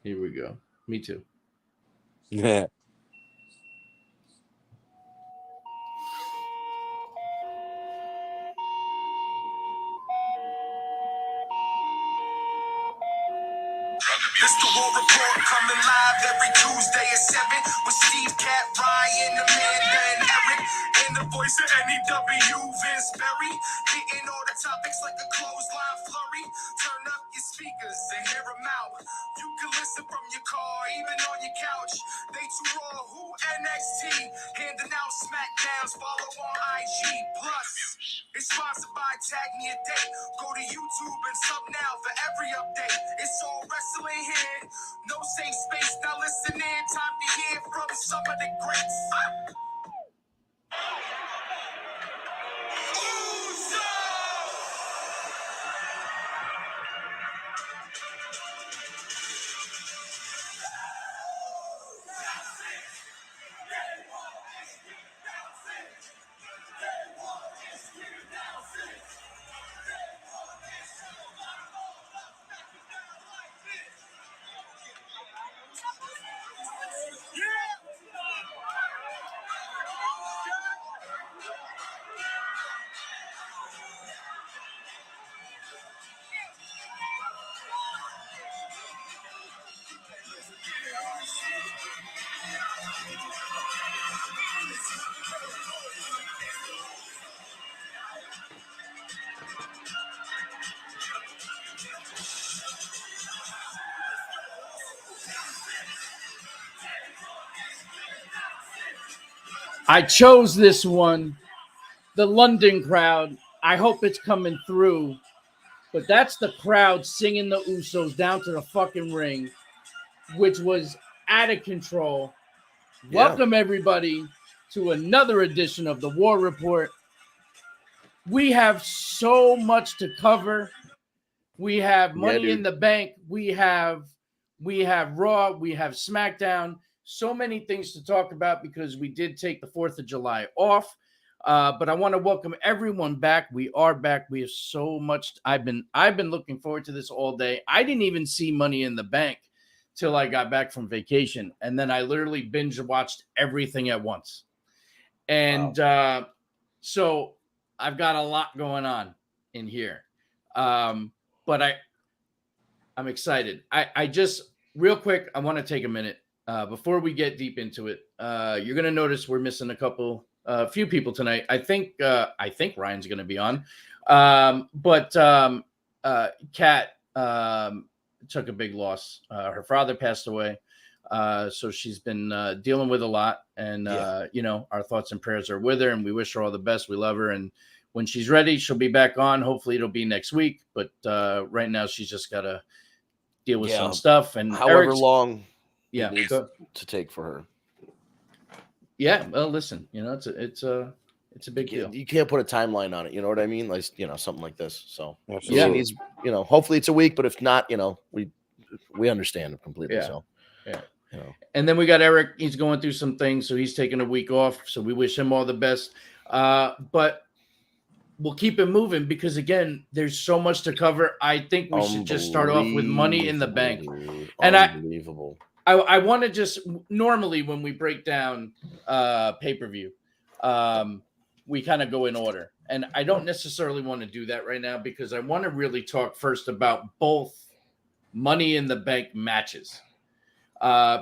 Here we go. Me too. Yeah. It's the War Report coming live every Tuesday at 7 with Steve, Cat, Ryan, Amanda, and Eric. And the voice of NEW, Vince Berry. Hitting all the topics like a clothesline flurry. Turn up your speakers and hear them out. You can listen from your car, even on your couch. They too raw, who NXT? Handing out smackdowns, follow on IG. Plus, it's sponsored by TagMeADate. Go to YouTube and sub now for every update. It's all wrestling here. No safe space. Now listen in. Time to hear from some of the greats. I chose this one. The London crowd. I hope it's coming through. But that's the crowd singing the Usos down to the fucking ring, which was out of control. Yeah. Welcome, everybody, to another edition of the War Report. We have so much to cover. We have Money in the Bank. We have Raw. We have SmackDown. So many things to talk about because we did take the 4th of July off. But I want to welcome everyone back. We are back. We have so much. I've been looking forward to this all day. I didn't even see Money in the Bank till I got back from vacation, and then I literally binge watched everything at once. And so I've got a lot going on in here. But I'm excited. I just real quick, I want to take a minute before we get deep into it. You're gonna notice we're missing a few people tonight. I think Ryan's gonna be on, but Kat took a big loss. Her father passed away, so she's been dealing with a lot. And our thoughts and prayers are with her, and we wish her all the best. We love her, and when she's ready, she'll be back on. Hopefully, it'll be next week. But right now, she's just got to deal with some stuff. And however long it needs to take for her. Yeah, well, listen, it's a big deal. You can't put a timeline on it. You know what I mean? Like, something like this. So absolutely. She needs, hopefully it's a week, but if not, we understand completely. Yeah. So yeah. And then we got Eric. He's going through some things, so he's taking a week off. So we wish him all the best. But we'll keep it moving because, again, there's so much to cover. I think we should just start off with Money in the Bank. And unbelievable. I want to just normally when we break down pay-per-view, we kind of go in order. And I don't necessarily want to do that right now because I want to really talk first about both Money in the Bank matches.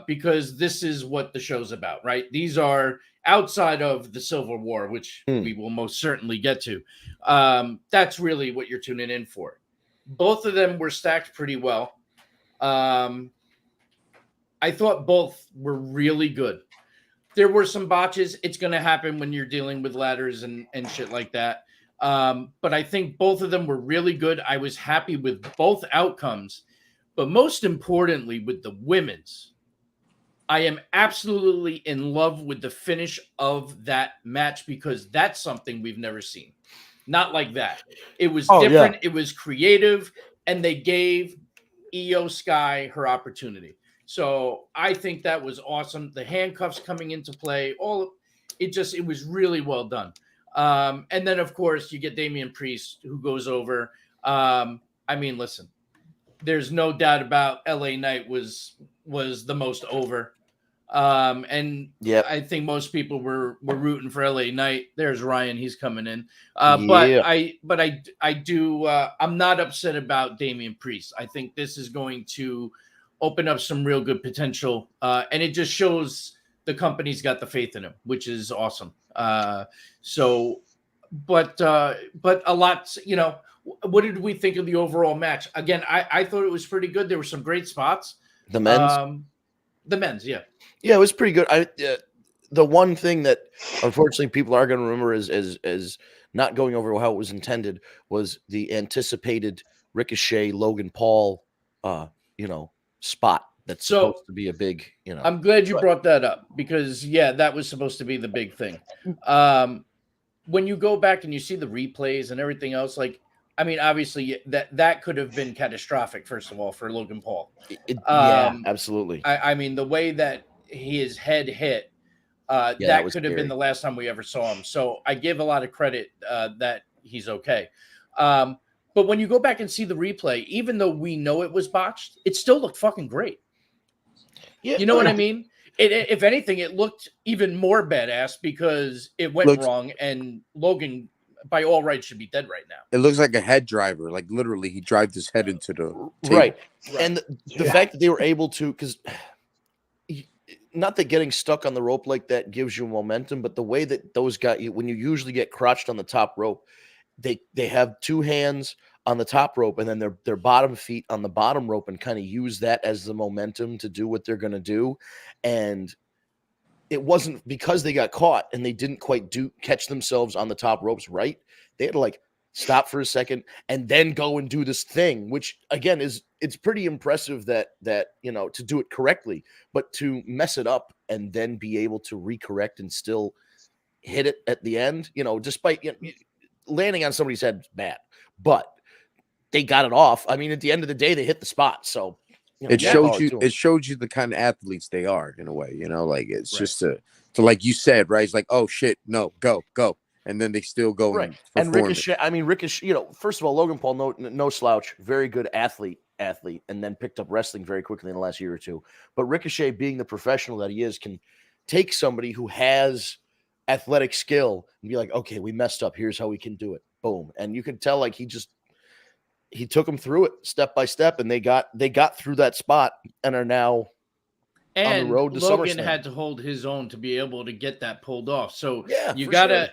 Because this is what the show's about, right? These are outside of the Civil War, which we will most certainly get to. That's really what you're tuning in for. Both of them were stacked pretty well. I thought both were really good. There were some botches. It's going to happen when you're dealing with ladders and shit like that. But I think both of them were really good. I was happy with both outcomes. But most importantly, with the women's, I am absolutely in love with the finish of that match because that's something we've never seen. Not like that. It was different. Yeah. It was creative, and they gave Io Sky her opportunity. So I think that was awesome. The handcuffs coming into play, it was really well done. And then, of course, you get Damian Priest, who goes over. Listen, there's no doubt about LA Knight was was the most over. And Yep. I think most people were rooting for LA Knight. There's Ryan, he's coming in. Yeah. But I do I'm not upset about Damian Priest. I think this is going to open up some real good potential. And it just shows the company's got the faith in him, which is awesome. But a lot, what did we think of the overall match? Again, I thought it was pretty good. There were some great spots. The men's. The men's, yeah. Yeah, it was pretty good. The one thing that unfortunately people are going to remember is not going over how it was intended was the anticipated Ricochet Logan Paul, spot that's supposed to be a big, I'm glad you brought that up because that was supposed to be the big thing. When you go back and you see the replays and everything else, obviously that could have been catastrophic. First of all, for Logan Paul, absolutely. I mean, the way that his head hit, that could have been the last time we ever saw him. So I give a lot of credit that he's okay. But when you go back and see the replay, even though we know it was botched, it still looked fucking great. Yeah, you know what I mean? If anything, it looked even more badass because it went wrong, and Logan, by all rights, should be dead right now. It looks like a head driver. Like literally, he drove his head into the table. Right. And the fact that they were able to, because not that getting stuck on the rope like that gives you momentum, but the way that those guys, when you usually get crotched on the top rope, they have two hands on the top rope and then their bottom feet on the bottom rope and kind of use that as the momentum to do what they're going to do. And it wasn't because they got caught and they didn't quite catch themselves on the top ropes right. They had to stop for a second and then go and do this thing, which again it's pretty impressive that to do it correctly, but to mess it up and then be able to recorrect and still hit it at the end, despite landing on somebody's head is bad, but they got it off. I mean, at the end of the day, they hit the spot. So it showed you the kind of athletes they are in a way, it's just to like you said, right? It's like, oh shit, no, go. And then they still go right. And Ricochet, first of all, Logan Paul, no slouch, very good athlete, and then picked up wrestling very quickly in the last year or two. But Ricochet, being the professional that he is, can take somebody who has athletic skill and be like, okay, we messed up. Here's how we can do it. Boom. And you can tell he took them through it step by step, and they got through that spot and are now on the road to Logan SummerSlam. had to hold his own to be able to get that pulled off. So you gotta,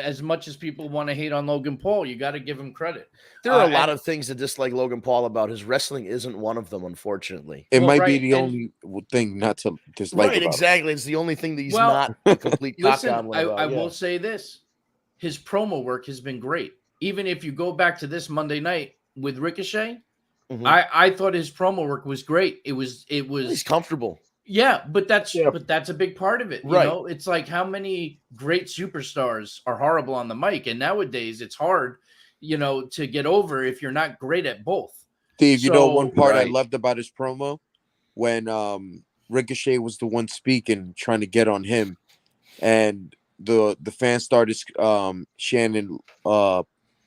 as much as people want to hate on Logan Paul, you got to give him credit. There are a lot of things to dislike Logan Paul about. His wrestling isn't one of them, unfortunately. It might be the only thing not to dislike. Right, exactly. It's the only thing that he's not a complete cock-down. I will say this: his promo work has been great. Even if you go back to this Monday night with Ricochet, I thought his promo work was great. It was he's comfortable. Yeah, but that's a big part of it. Right. It's like how many great superstars are horrible on the mic, and nowadays it's hard, to get over if you're not great at both. Steve, one part I loved about his promo when Ricochet was the one speaking, trying to get on him, and the fans started chanting,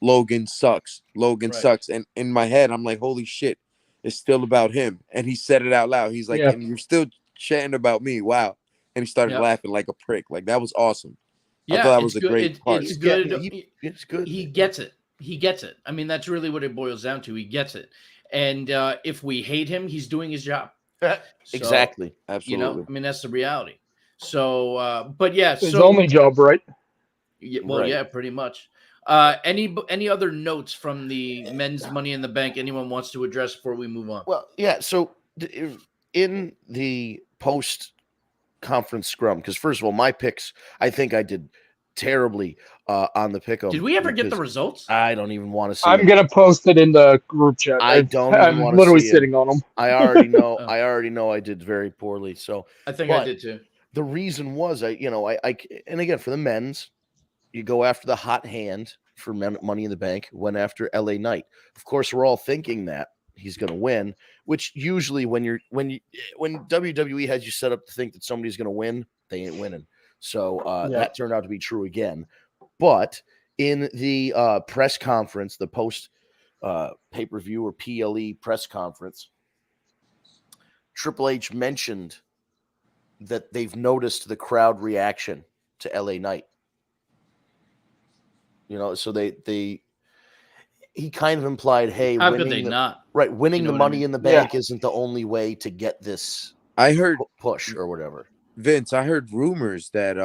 Logan sucks. Logan sucks. And in my head, I'm like, holy shit, it's still about him. And he said it out loud. He's like, and you're still chatting about me. Wow. And he started laughing like a prick. Like, that was awesome. Yeah, I thought that was a great part. It's good. It's good. He gets it. He gets it. I mean, that's really what it boils down to. He gets it. And if we hate him, he's doing his job. Exactly. Absolutely. That's the reality. So, but yeah. His only job, right? Yeah, pretty much. Any other notes from the men's Money in the Bank anyone wants to address before we move on? Well, yeah. So in the post-conference scrum, because first of all, my picks, I think I did terribly on the pick. Did we ever get the results? I don't even want to see. I'm gonna post it in the group chat. I'm literally sitting on them. I already know. I already know I did very poorly. So I think I did too. The reason was and again for the men's. You go after the hot hand for Money in the Bank, went after LA Knight. Of course, we're all thinking that he's going to win, which usually when WWE has you set up to think that somebody's going to win, they ain't winning. So that turned out to be true again. But in the press conference, the post pay-per-view or PLE press conference, Triple H mentioned that they've noticed the crowd reaction to LA Knight. So he kind of implied, hey, how could they not? Right, winning the money in the bank isn't the only way to get this I heard push or whatever. Vince, I heard rumors that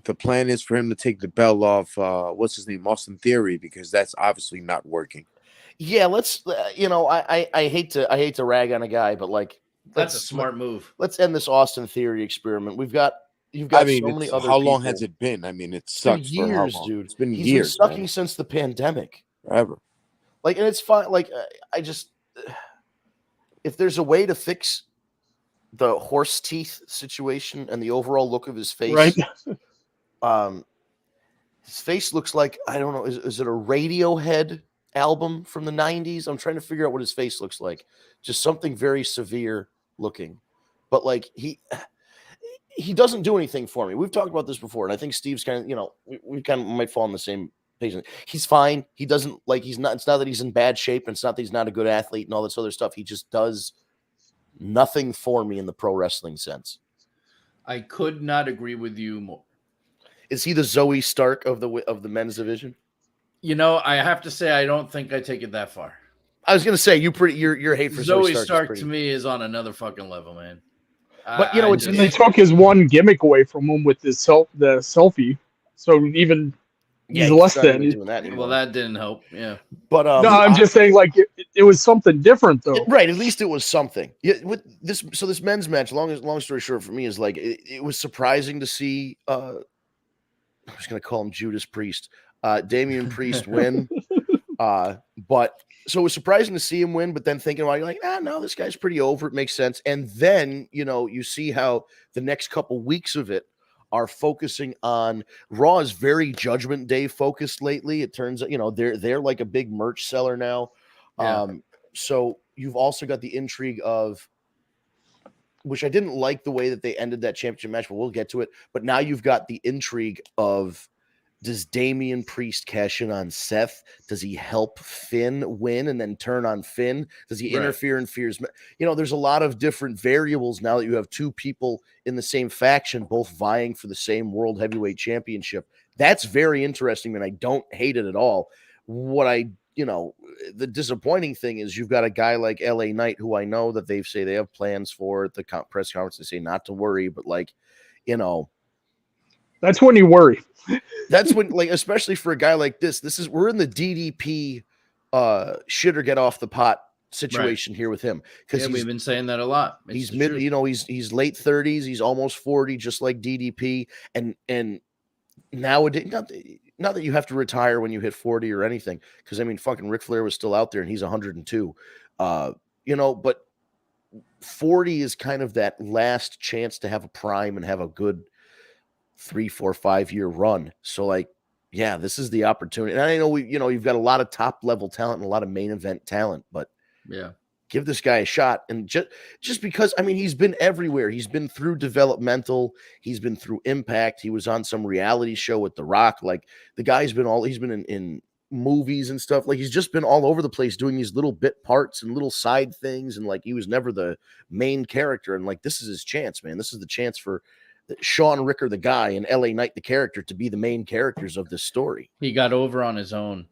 the plan is for him to take the belt off what's his name, Austin Theory, because that's obviously not working. Yeah, let's I hate to rag on a guy, but like that's a smart move. Let's end this Austin Theory experiment. You've got so many other how people. long has it been? I mean, it sucks years, for how long? Dude. It's been He's years. Been sucking since the pandemic. Forever. Like, and it's fine. Like, I just, if there's a way to fix the horse teeth situation and the overall look of his face, right? His face looks like, I don't know, is it a Radiohead album from the 90s? I'm trying to figure out what his face looks like. Just something very severe looking. But like he doesn't do anything for me. We've talked about this before, and I think Steve's kind of, we kind of might fall on the same page. He's fine. He doesn't it's not that he's in bad shape, and it's not that he's not a good athlete and all this other stuff. He just does nothing for me in the pro wrestling sense. I could not agree with you more. Is he the Zoe Stark of the men's division? I have to say I don't think I take it that far. I was gonna say your hate for Zoe Stark to me is on another fucking level, man. But they took his one gimmick away from him with the selfie. So even he's less than doing that anymore. Well, that didn't help. Yeah. But no, I'm just saying, like it was something different though. Right. At least it was something. Yeah. With this, so this men's match, long story short for me, is like it was surprising to see. I was gonna call him Judas Priest, Damian Priest win. But so it was surprising to see him win, but then thinking about it, you're like, no, this guy's pretty over. It makes sense. And then, you see how the next couple weeks of it are focusing on Raw is very Judgment Day focused lately. It turns out, they're like a big merch seller now. Yeah. So you've also got the intrigue of, which I didn't like the way that they ended that championship match, but we'll get to it. But now you've got the intrigue of, does Damian Priest cash in on Seth? Does he help Finn win and then turn on Finn? Does he interfere in Fear's? There's a lot of different variables now that you have two people in the same faction, both vying for the same World Heavyweight Championship. That's very interesting, and I don't hate it at all. What the disappointing thing is you've got a guy like LA Knight, who I know that they say they have plans for at the press conference. They say not to worry, but that's when you worry. That's when, especially for a guy like this, we're in the DDP shit or get off the pot situation here with him. Because we've been saying that a lot. He's he's late 30s, he's almost 40, just like DDP. And nowadays, not that you have to retire when you hit 40 or anything, because fucking Ric Flair was still out there and he's 102. But 40 is kind of that last chance to have a prime and have a good 3, 4, 5 year run. So this is the opportunity. And I know you've got a lot of top level talent and a lot of main event talent, but give this guy a shot. And just because, he's been everywhere. He's been through developmental, he's been through Impact. He was on some reality show with The Rock. The guy's been he's been in movies and stuff. He's just been all over the place doing these little bit parts and little side things. And he was never the main character. And this is his chance, man. This is the chance for Sean Ricker, the guy, and LA Knight, the character, to be the main characters of this story. He got over on his own.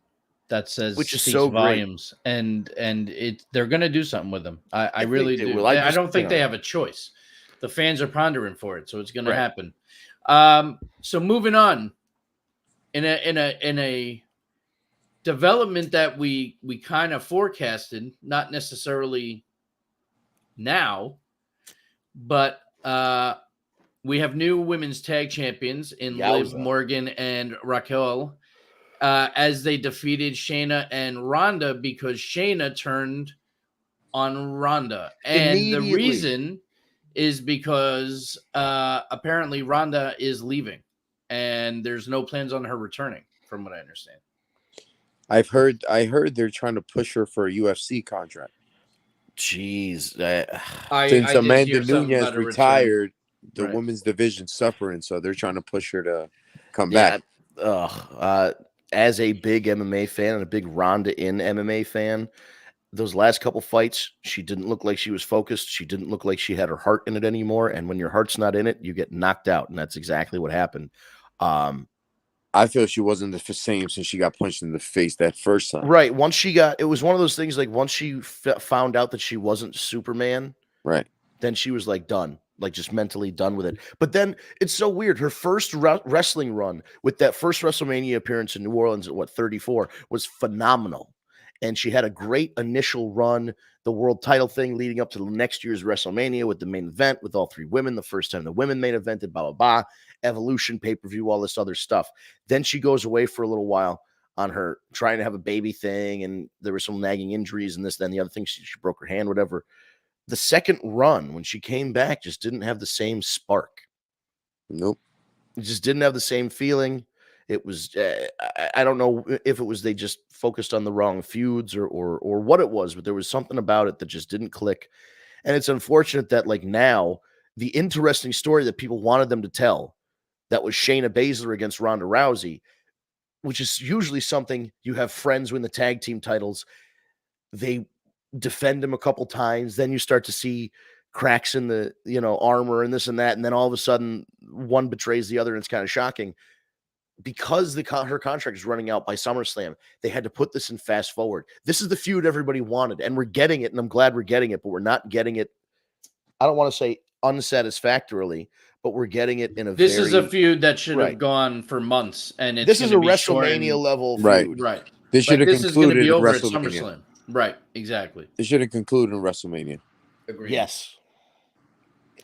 That says, which is so volumes, and they're going to do something with him. I really do. I don't think they have a choice. The fans are pondering for it, so it's going to happen. So moving on, in a development that we kind of forecasted, not necessarily now, but we have new women's tag champions in Liv Morgan and Raquel as they defeated Shayna and Ronda because Shayna turned on Ronda. And the reason is because apparently Ronda is leaving and there's no plans on her returning, from what I understand. I heard they're trying to push her for a UFC contract. Jeez. Since Amanda Nunes retired, the women's division's suffering, so they're trying to push her to come back. As a big MMA fan and a big Ronda in MMA fan, those last couple fights, she didn't look like she was focused. She didn't look like she had her heart in it anymore. And when your heart's not in it, you get knocked out. And that's exactly what happened. I feel she wasn't the same since she got punched in the face that first time. Right. Once she got, it was one of those things like once she found out that she wasn't Superman, right, then she was like done, like just mentally done with it. But then it's so weird. Her first wrestling run with that first WrestleMania appearance in New Orleans at 34 was phenomenal. And she had a great initial run, the world title thing leading up to the next year's WrestleMania with the main event with all three women, the first time the women main evented, blah, blah, blah, Evolution, pay-per-view, all this other stuff. Then she goes away for a little while on her trying to have a baby thing, and there were some nagging injuries and this, then the other thing, she broke her hand, whatever. The second run, when she came back, just didn't have the same spark. Nope. It just didn't have the same feeling. It was, I don't know if it was they just focused on the wrong feuds or what it was, but there was something about it that just didn't click. And it's unfortunate that like now, the interesting story that people wanted them to tell, that was Shayna Baszler against Ronda Rousey, which is usually something you have friends win the tag team titles. They defend them a couple times. Then you start to see cracks in the, armor and this and that. And then all of a sudden one betrays the other. And it's kind of shocking. Because her contract is running out by SummerSlam, they had to put this in fast forward. This is the feud everybody wanted, and we're getting it, and I'm glad we're getting it, but we're not getting it, I don't want to say unsatisfactorily, but we're getting it in a This is a feud that should have gone for months, and it's this is a WrestleMania level feud. Right. This should have concluded be over at at SummerSlam. Right, exactly. It should have concluded in WrestleMania. Agreed. Yes.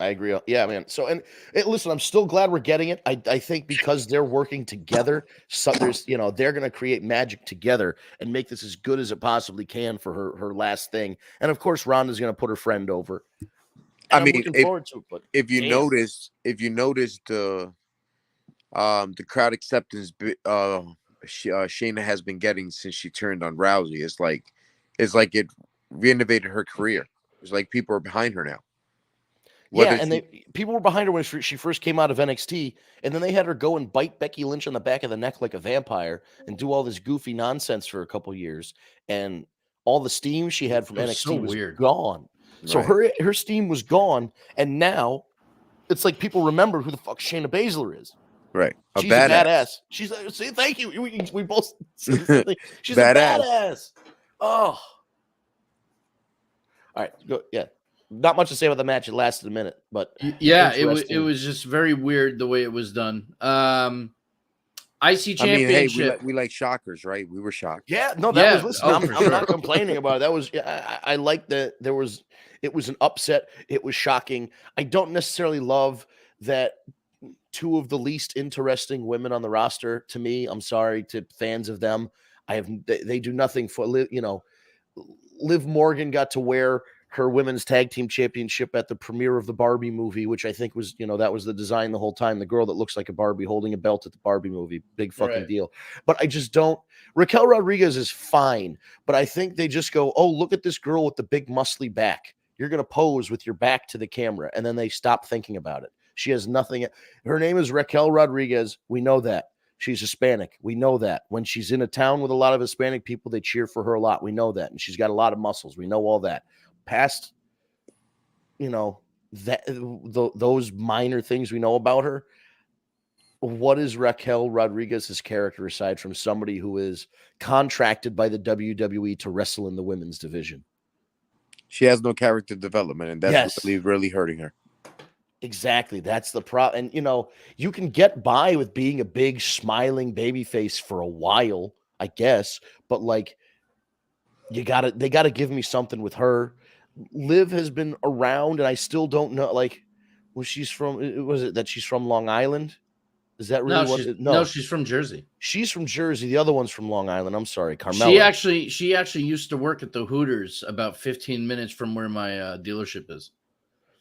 I agree. Yeah, man. So, listen, I'm still glad we're getting it. I think because they're working together, so there's, they're going to create magic together and make this as good as it possibly can for her last thing. And of course, Ronda's going to put her friend over. I'm looking forward to it. But if you notice the crowd acceptance, Shayna has been getting since she turned on Rousey, it's like it renovated her career. It's like people are behind her now. People were behind her when she first came out of NXT, and then they had her go and bite Becky Lynch on the back of the neck like a vampire and do all this goofy nonsense for a couple years, and all the steam she had from NXT was gone. So her steam was gone, and now it's like people remember who the fuck Shayna Baszler is. Right, She's a badass. She's thank you. We both said the same thing. She's a badass. Oh, all right, go. Yeah. Not much to say about the match. It lasted a minute, but it was just very weird the way it was done. IC Championship. We like shockers, right? We were shocked. Yeah, no, that was. Listen, I'm not complaining about it. That was. I like that. It was an upset. It was shocking. I don't necessarily love that two of the least interesting women on the roster. To me, I'm sorry to fans of them. They do nothing for Liv Morgan got to wear her women's tag team championship at the premiere of the Barbie movie, which I think was, that was the design the whole time. The girl that looks like a Barbie holding a belt at the Barbie movie. Big fucking deal. But I just don't. Raquel Rodriguez is fine, but I think they just go, oh, look at this girl with the big muscly back. You're going to pose with your back to the camera. And then they stop thinking about it. She has nothing. Her name is Raquel Rodriguez. We know that. She's Hispanic. We know that. When she's in a town with a lot of Hispanic people, they cheer for her a lot. We know that. And she's got a lot of muscles. We know all that. Past, those minor things we know about her. What is Raquel Rodriguez's character aside from somebody who is contracted by the WWE to wrestle in the women's division? She has no character development, and that's really hurting her. Exactly. That's the problem. And, you can get by with being a big smiling baby face for a while, I guess, but they got to give me something with her. Liv has been around, and I still don't know. Was she's from? Was it that she's from Long Island? Is that really No, she's from Jersey. She's from Jersey. The other one's from Long Island. I'm sorry, Carmella. She actually used to work at the Hooters about 15 minutes from where my dealership is.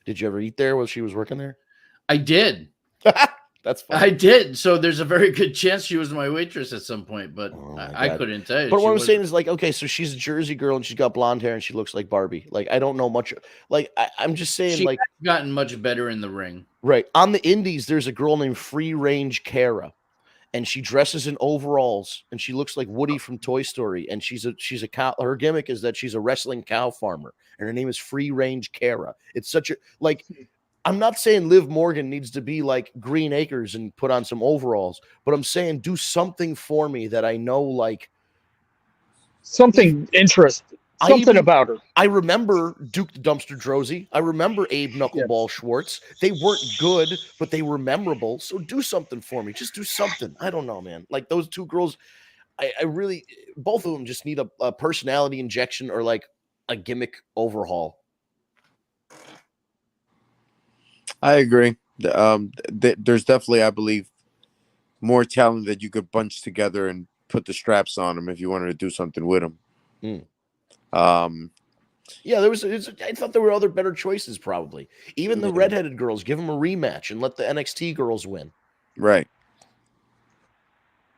Did you ever eat there while she was working there? I did. That's funny. I did. So there's a very good chance she was my waitress at some point, but I couldn't tell you. But what I'm saying is okay, so she's a Jersey girl and she's got blonde hair and she looks like Barbie. I don't know much. I'm just saying she gotten much better in the ring. Right. On the indies, there's a girl named Free Range Kara. and she dresses in overalls, and she looks like Woody from Toy Story, and she's a cow. Her gimmick is that she's a wrestling cow farmer, and her name is Free Range Kara. It's such a like. I'm not saying Liv Morgan needs to be like Green Acres and put on some overalls, but I'm saying do something for me that I know, like something interesting, something about her. I remember Duke the Dumpster Drozy. I remember Abe Knuckleball Schwartz. They weren't good, but they were memorable. So do something for me. Just do something. I don't know, man. Like those two girls, I really, both of them just need a personality injection or like a gimmick overhaul. I agree. There's definitely, I believe, more talent that you could bunch together and put the straps on them if you wanted to do something with them. Yeah, I thought there were other better choices, probably. Even the redheaded girls, give them a rematch and let the NXT girls win. Right.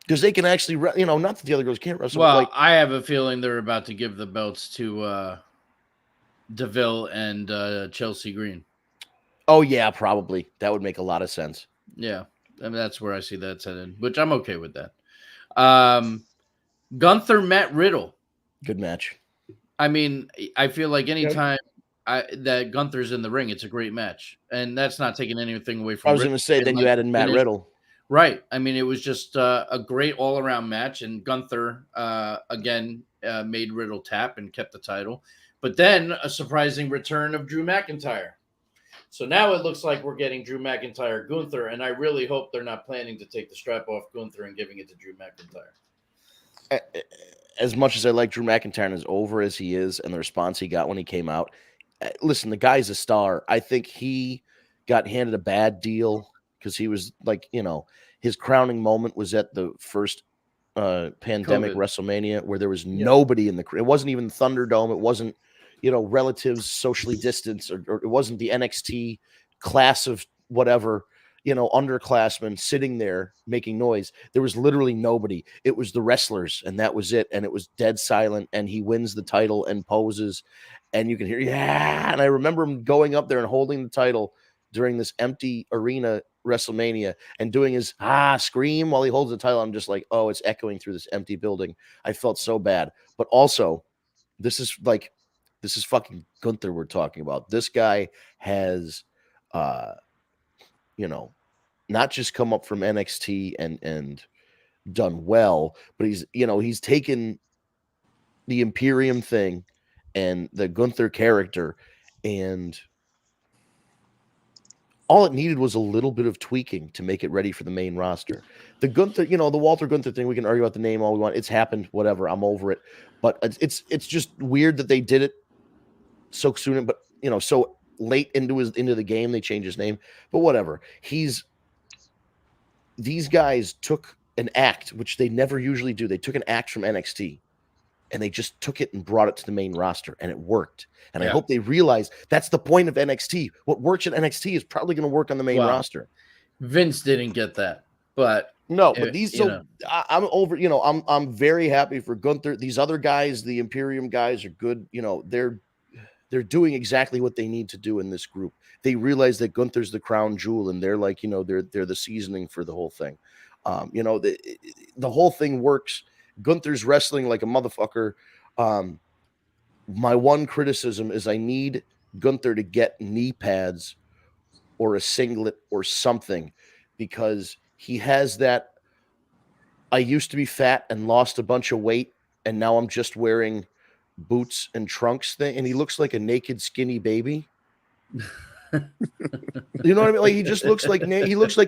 Because they can actually, not that the other girls can't wrestle. Well, I have a feeling they're about to give the belts to DeVille and Chelsea Green. Oh, yeah, probably. That would make a lot of sense. Yeah, I mean, that's where I see that headed, which I'm okay with that. Gunther, Matt Riddle. Good match. I mean, I feel like anytime that Gunther's in the ring, it's a great match. And that's not taking anything away from I was going to say, then you added Matt Riddle. Right. I mean, it was just a great all-around match. And Gunther, again, made Riddle tap and kept the title. But then a surprising return of Drew McIntyre. So now it looks like we're getting Drew McIntyre, Gunther, and I really hope they're not planning to take the strap off Gunther and giving it to Drew McIntyre. As much as I like Drew McIntyre and as over as he is and the response he got when he came out, listen, the guy's a star. I think he got handed a bad deal because he was like, his crowning moment was at the first pandemic COVID WrestleMania where there was nobody in the crowd. It wasn't even Thunderdome. It wasn't, relatives socially distanced, or it wasn't the NXT class of whatever, underclassmen sitting there making noise. There was literally nobody. It was the wrestlers, and that was it. And it was dead silent. And he wins the title and poses, and you can hear, yeah. And I remember him going up there and holding the title during this empty arena WrestleMania and doing his scream while he holds the title. I'm just like, oh, it's echoing through this empty building. I felt so bad. But also, this is fucking Gunther we're talking about. This guy has, not just come up from NXT and done well, but he's taken the Imperium thing and the Gunther character, and all it needed was a little bit of tweaking to make it ready for the main roster. The Gunther, the Walter Gunther thing, we can argue about the name all we want. It's happened, whatever. I'm over it. But it's just weird that they did it so soon, but so late into the game, they changed his name. But whatever. These guys took an act, which they never usually do. They took an act from NXT, and they just took it and brought it to the main roster, and it worked. And I hope they realize that's the point of NXT. What works at NXT is probably going to work on the main roster. Vince didn't get that, but no, but these. I'm over. I'm very happy for Gunther. These other guys, the Imperium guys, are good. They're doing exactly what they need to do in this group. They realize that Gunther's the crown jewel, and they're like, they're the seasoning for the whole thing. The whole thing works. Gunther's wrestling like a motherfucker. My one criticism is I need Gunther to get knee pads or a singlet or something, because he has that I used to be fat and lost a bunch of weight, and now I'm just wearing boots and trunks thing, and he looks like a naked skinny baby. You know what I mean? Like he just looks like a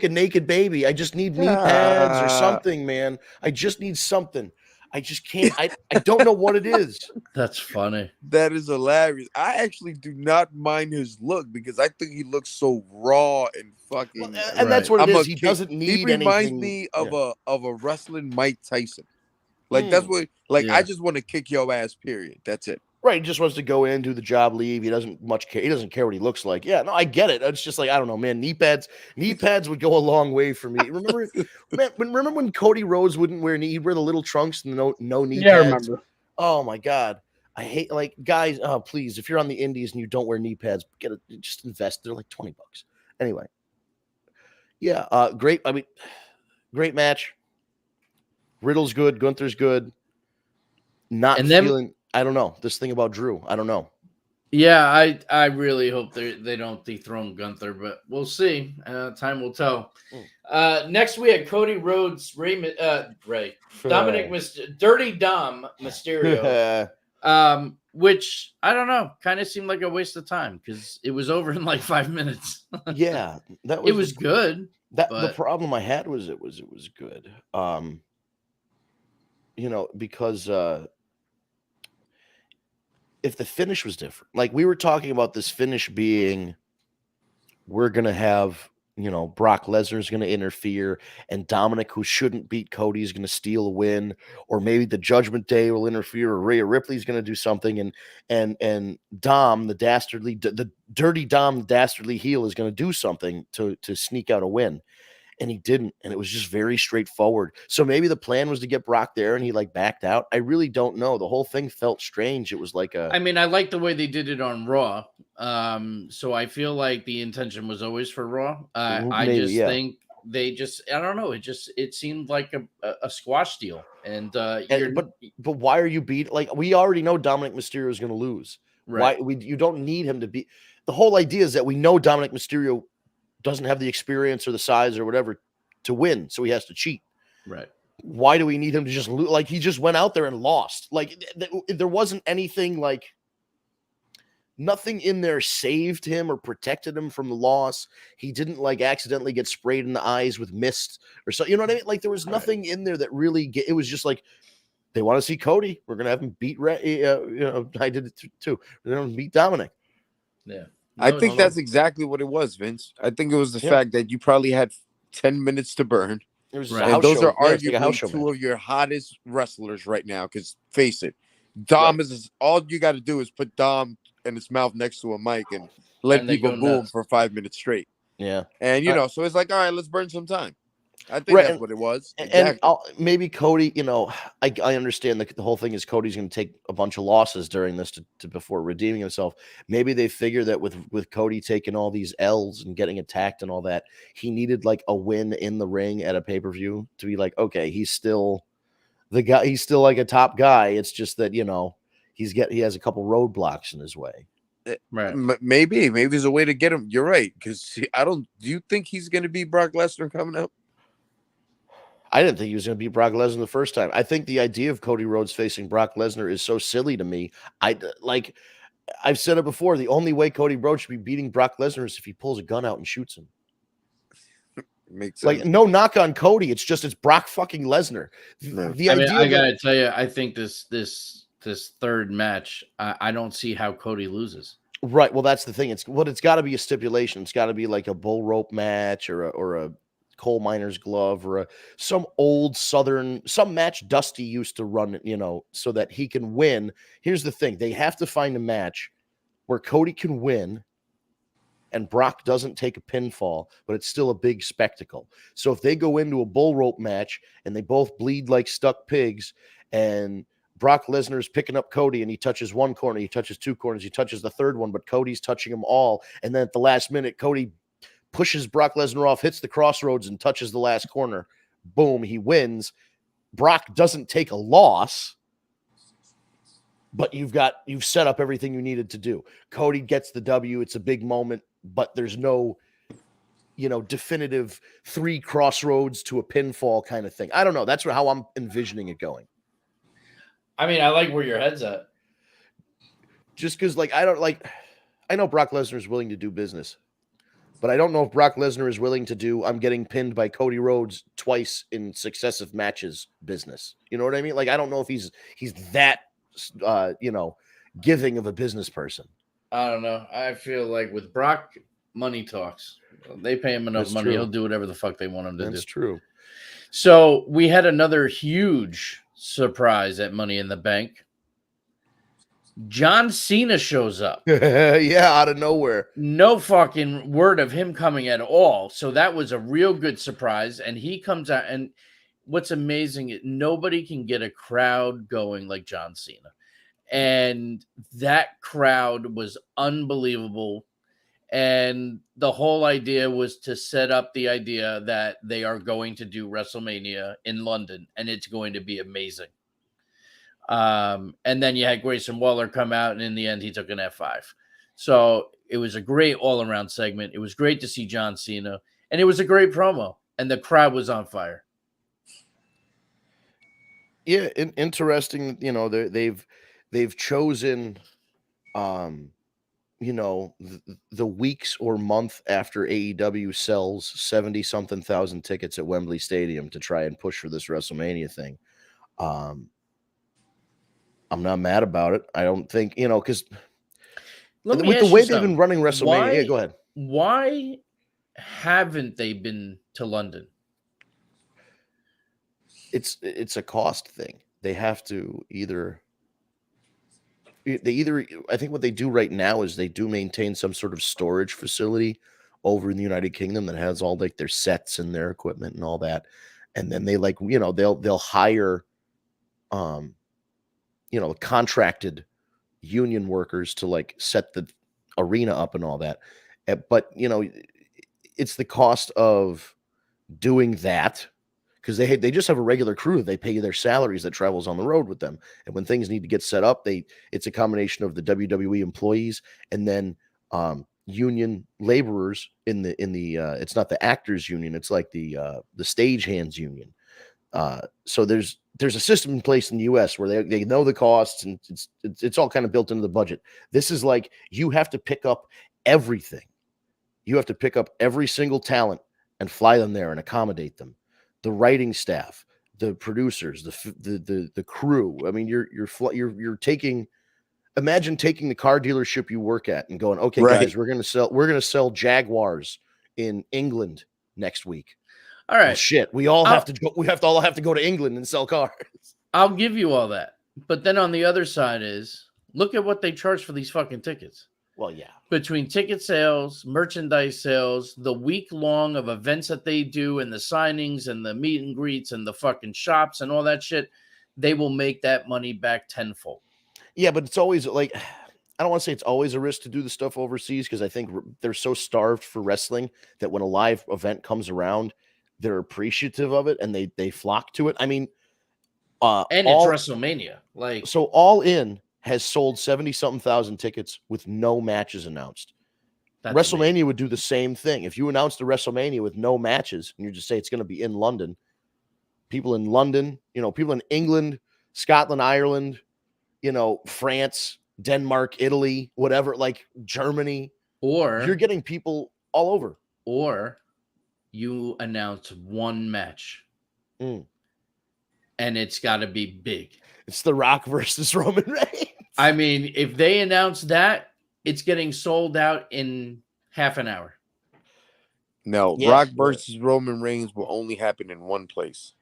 naked baby. I just need knee pads or something, man. I just need something. I just can't. I don't know what it is. That's funny. That is hilarious. I actually do not mind his look because I think he looks so raw and fucking. And that's what it is. He doesn't need anything. He reminds me of a wrestling Mike Tyson. Like that's what. Like I just want to kick your ass. Period. That's it. Right, he just wants to go in, do the job, leave. He doesn't much care. He doesn't care what he looks like. Yeah, no, I get it. It's just like, I don't know, man. Knee pads would go a long way for me. Remember, remember when Cody Rhodes wouldn't wear he'd wear the little trunks and no knee pads? Yeah, I remember. Oh my God, I hate guys. Oh please, if you're on the indies and you don't wear knee pads, just invest. They're like $20. Anyway, yeah, great. I mean, great match. Riddle's good. Gunther's good. Not And then, feeling. I don't know this thing about Drew. I don't know. yeah, I really hope they don't dethrone Gunther, but we'll see. Time will tell. Next, we had Cody Rhodes, Dominic Dirty Dom Mysterio, which I don't know, kind of seemed like a waste of time because it was over in like 5 minutes. Yeah, that was it was good. The problem I had was it was good. Because if the finish was different, like we were talking about this finish being, we're gonna have, Brock Lesnar's gonna interfere, and Dominic, who shouldn't beat Cody, is gonna steal a win, or maybe the Judgment Day will interfere, or Rhea Ripley's gonna do something, and Dom, the dirty Dom, the dastardly heel, is gonna do something to sneak out a win. And he didn't, and it was just very straightforward. So maybe the plan was to get Brock there, and he backed out. I really don't know. The whole thing felt strange. It was like I mean, I like the way they did it on Raw. So I feel like the intention was always for Raw. I think they I don't know. It seemed like a squash deal. But why are you beat? Like, we already know Dominic Mysterio is going to lose. Right. You don't need him to be. The whole idea is that we know Dominic Mysterio doesn't have the experience or the size or whatever to win, so he has to cheat. Right. Why do we need him to just lose? Like, he just went out there and lost. Like, there wasn't anything, like, nothing in there saved him or protected him from the loss. He didn't accidentally get sprayed in the eyes with mist or so. You know what I mean? Like, there was nothing in there that really it was just like, they want to see Cody. We're gonna have him beat. I did it too. We're gonna beat Dominic. Yeah. I think that's exactly what it was, Vince. I think it was the fact that you probably had 10 minutes to burn. It was and those are arguably two of your hottest wrestlers right now. Because face it, Dom is all you got to do is put Dom and his mouth next to a mic and let people boo him for 5 minutes straight. Yeah, and so it's like, all right, let's burn some time. I think that's what it was. Exactly. And maybe Cody, I understand the whole thing is Cody's going to take a bunch of losses during this to before redeeming himself. Maybe they figure that with Cody taking all these L's and getting attacked and all that, he needed like a win in the ring at a pay-per-view to be like, okay, he's still the guy. He's still like a top guy. It's just that, he has a couple roadblocks in his way. Right. Maybe there's a way to get him. You're right. Because do you think he's going to be Brock Lesnar coming up? I didn't think he was going to beat Brock Lesnar the first time. I think the idea of Cody Rhodes facing Brock Lesnar is so silly to me. I've said it before. The only way Cody Rhodes should be beating Brock Lesnar is if he pulls a gun out and shoots him. Makes sense. Like, no knock on Cody. It's Brock fucking Lesnar. I gotta tell you, I think this third match, I don't see how Cody loses. Right. Well, that's the thing. It's got to be a stipulation. It's got to be like a bull rope match or a coal miner's glove or some old Southern, some match Dusty used to run, so that he can win. Here's the thing. They have to find a match where Cody can win and Brock doesn't take a pinfall, but it's still a big spectacle. So if they go into a bull rope match and they both bleed like stuck pigs, and Brock Lesnar's picking up Cody and he touches one corner, he touches two corners, he touches the third one, but Cody's touching them all. And then at the last minute, Cody pushes Brock Lesnar off, hits the crossroads, and touches the last corner. Boom, he wins. Brock doesn't take a loss, but you've set up everything you needed to do. Cody gets the W. It's a big moment, but there's no, definitive 3 crossroads to a pinfall kind of thing. I don't know. That's how I'm envisioning it going. I mean, I like where your head's at. Just because, I know Brock Lesnar is willing to do business. But I don't know if Brock Lesnar is willing to do I'm getting pinned by Cody Rhodes twice in successive matches business. You know what I mean? Like, I don't know if he's that, giving of a business person. I don't know. I feel like with Brock, money talks. They pay him enough money. True. He'll do whatever the fuck they want him to do. That's true. So we had another huge surprise at Money in the Bank. John Cena shows up. Yeah, out of nowhere. No fucking word of him coming at all. So that was a real good surprise. And he comes out, and what's amazing, nobody can get a crowd going like John Cena. And that crowd was unbelievable. And the whole idea was to set up the idea that they are going to do WrestleMania in London, and it's going to be amazing. And then you had Grayson Waller come out, and in the end, he took an F5. So it was a great all-around segment. It was great to see John Cena, and it was a great promo, and the crowd was on fire. Yeah, interesting. You know, they've chosen, you know, the weeks or month after AEW sells 70-something thousand tickets at Wembley Stadium to try and push for this WrestleMania thing. I'm not mad about it. I don't think, you know, because with the way they've been running WrestleMania, yeah, go ahead. Why haven't they been to London? It's a cost thing. They have to I think what they do right now is they do maintain some sort of storage facility over in the United Kingdom that has all like their sets and their equipment and all that. And then they, like, you know, they'll hire you know, contracted union workers to like set the arena up and all that. But, you know, it's the cost of doing that, because they just have a regular crew. They pay their salaries that travels on the road with them. And when things need to get set up, it's a combination of the WWE employees and then union laborers in the it's not the actors union, it's like the stagehands union. So there's a system in place in the US where they know the costs, and it's all kind of built into the budget. This is like, you have to pick up everything. You have to pick up every single talent and fly them there and accommodate them. The writing staff, the producers, the crew. I mean, you're taking. Imagine taking the car dealership you work at and going, okay, guys, we're gonna sell Jaguars in England next week. All right, well, shit, we all have to go to England and sell cars. I'll give you all that, but then on the other side is, look at what they charge for these fucking tickets. Well, yeah. Between ticket sales, merchandise sales, the week long of events that they do, and the signings and the meet and greets and the fucking shops and all that shit, they will make that money back tenfold. Yeah, but it's always like, I don't want to say it's always a risk to do the stuff overseas, because I think they're so starved for wrestling that when a live event comes around, they're appreciative of it and they flock to it. I mean, and it's WrestleMania. Like, so All In has sold 70-something thousand tickets with no matches announced. WrestleMania amazing. Would do the same thing. If you announced the WrestleMania with no matches and you just say it's going to be in London, people in London, you know, people in England, Scotland, Ireland, you know, France, Denmark, Italy, whatever, like Germany, or you're getting people all over. Or you announce one match and it's got to be big. It's The Rock versus Roman Reigns. I mean, if they announce that, it's getting sold out in half an hour. No, yes, Rock versus Roman Reigns will only happen in one place.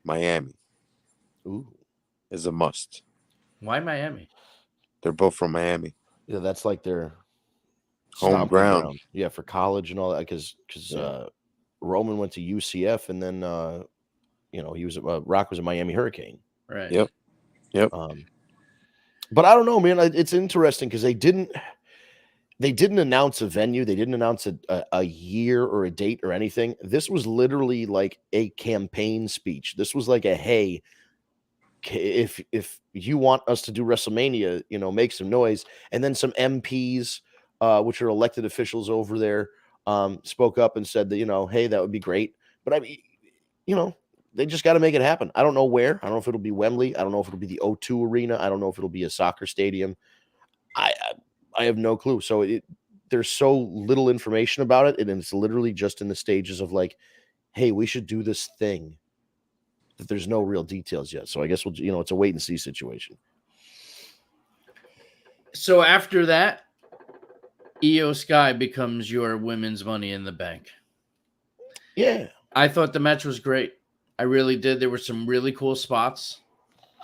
Miami. Ooh. Is a must. Why Miami? They're both from Miami. Yeah, that's like their home ground. Yeah, for college and all that, because Roman went to UCF, and then you know, he was Rock was a Miami Hurricane. Right. Yep. But I don't know, man. It's interesting because they didn't announce a venue. They didn't announce a year or a date or anything. This was literally like a campaign speech. This was like a, hey, if you want us to do WrestleMania, you know, make some noise. And then some MPs, which are elected officials over there, spoke up and said that, you know, hey, that would be great. But I mean, you know, they just got to make it happen. I don't know where. I don't know if it'll be Wembley. I don't know if it'll be the O2 Arena. I don't know if it'll be a soccer stadium. I have no clue. So there's so little information about it, and it's literally just in the stages of like, hey, we should do this thing. That there's no real details yet. So I guess it's a wait and see situation. So after that, Io Sky becomes your women's Money in the Bank. Yeah. I thought the match was great. I really did. There were some really cool spots.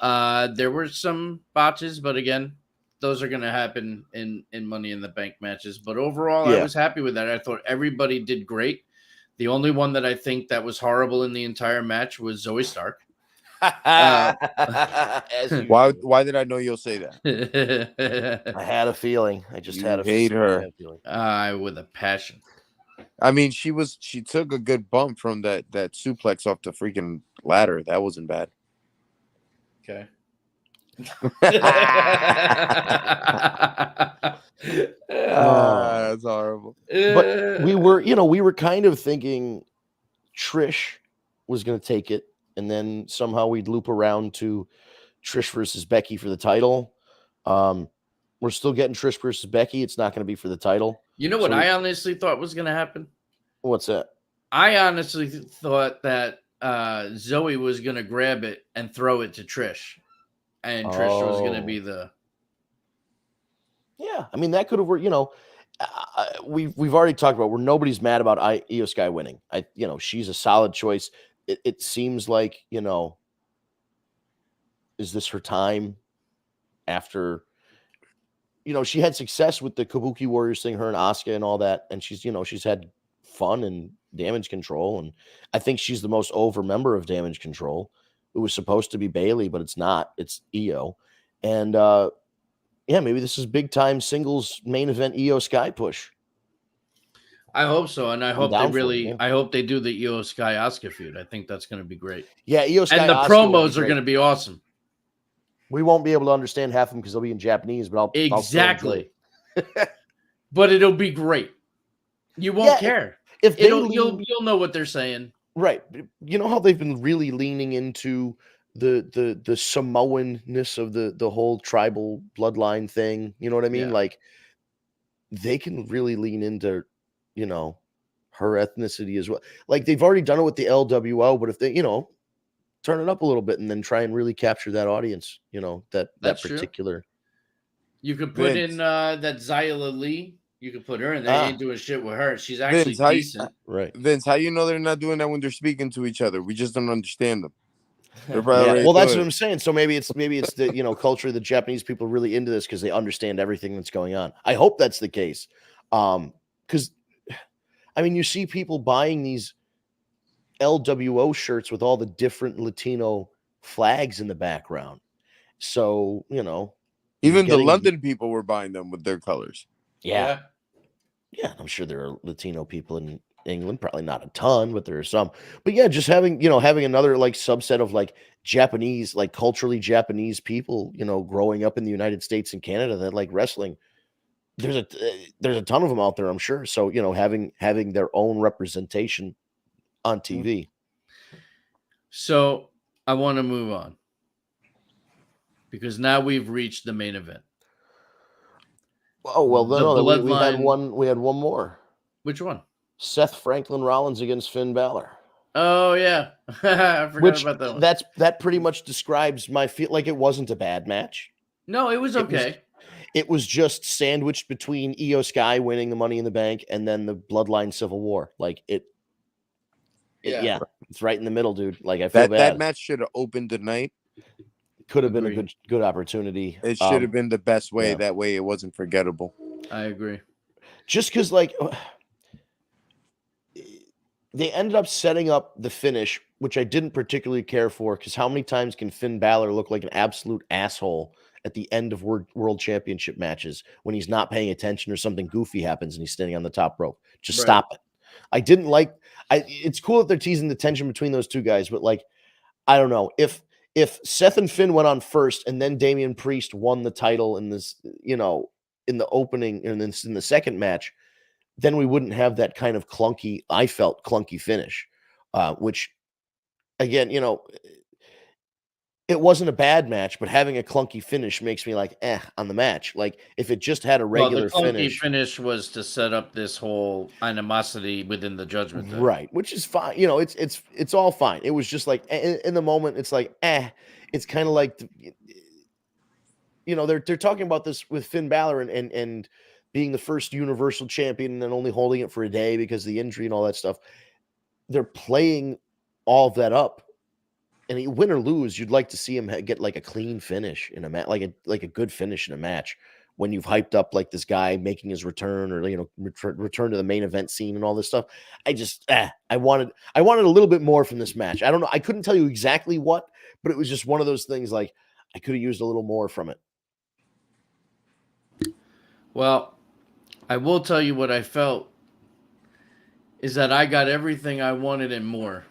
There were some botches, but again, those are going to happen in Money in the Bank matches. But overall, I was happy with that. I thought everybody did great. The only one that I think that was horrible in the entire match was Zoe Stark. Why did I know you'll say that? I had a feeling. I just You had a hate her. feeling. With a passion. I mean, she took a good bump from that suplex off the freaking ladder. That wasn't bad. Okay. That's horrible. But we were kind of thinking Trish was going to take it, and then somehow we'd loop around to Trish versus Becky for the title. We're still getting Trish versus Becky. It's not going to be for the title. You know what I honestly thought was going to happen? What's that? I honestly thought that Zoe was going to grab it and throw it to Trish, and Trish was going to be the. Yeah, I mean that could have worked. We've already talked about where nobody's mad about Io Sky winning. She's a solid choice. It seems like is this her time? After she had success with the Kabuki Warriors thing, her and Asuka and all that, and she's had fun and Damage Control, and I think she's the most over member of Damage Control. It was supposed to be Bailey, but it's not. It's Io, and maybe this is big time singles main event Io Sky push. I hope so, and I hope they do the Io Sky Asuka feud. I think that's going to be great. Yeah, Io Sky and the promos are going to be awesome. We won't be able to understand half of them because they'll be in Japanese, but I'll exactly. But it'll be great. You won't care if you'll know what they're saying. Right. You know how they've been really leaning into the Samoan-ness of the whole tribal bloodline thing. You know what I mean? Yeah. Like they can really lean into, her ethnicity as well. Like they've already done it with the LWO, but if they, turn it up a little bit and then try and really capture that audience, that particular. True. You could put in that Xyla Lee. You could put her in. They ain't doing shit with her. She's actually decent. Right. Vince, how you know they're not doing that when they're speaking to each other? We just don't understand them. Well, that's what I'm saying. So maybe it's the culture of the Japanese people really into this because they understand everything that's going on. I hope that's the case. Because I mean, you see people buying these LWO shirts with all the different Latino flags in the background. So, even the London people were buying them with their colors. Yeah. I'm sure there are Latino people in England, probably not a ton, but there are some. But yeah, just having another like subset of like Japanese, like culturally Japanese people, growing up in the United States and Canada that like wrestling. There's a ton of them out there, I'm sure. So, having their own representation on TV. So I want to move on because now we've reached the main event. Oh well, we had one. We had one more. Which one? Seth Franklin Rollins against Finn Balor. Oh yeah, I forgot about that one. That pretty much describes my feel. Like it wasn't a bad match. No, it was okay. It was just sandwiched between Io Sky winning the Money in the Bank and then the Bloodline Civil War. Like it's right in the middle, dude. Like I feel bad. That match should have opened the night. Could have been a good opportunity. It should have been the best way. Yeah. That way it wasn't forgettable. I agree. Just because they ended up setting up the finish, which I didn't particularly care for, because how many times can Finn Balor look like an absolute asshole at the end of world championship matches when he's not paying attention or something goofy happens and he's standing on the top rope? Just stop it. I didn't like. It's cool that they're teasing the tension between those two guys, but like, I don't know if Seth and Finn went on first and then Damian Priest won the title in this, in the opening and then in the second match, then we wouldn't have that kind of clunky finish, which again, it wasn't a bad match, but having a clunky finish makes me like, on the match. Like if it just had a regular finish. The clunky finish was to set up this whole animosity within the Judgment Day. Right, which is fine. It's all fine. It was just like in the moment, it's like, it's kind of like, they're talking about this with Finn Balor and being the first Universal Champion and then only holding it for a day because of the injury and all that stuff. They're playing all of that up. And win or lose, you'd like to see him get like a clean finish in a match, like a good finish in a match when you've hyped up like this guy making his return or, you know, return to the main event scene and all this stuff. I wanted a little bit more from this match. I don't know. I couldn't tell you exactly what, but it was just one of those things like I could have used a little more from it. Well, I will tell you what I felt is that I got everything I wanted and more.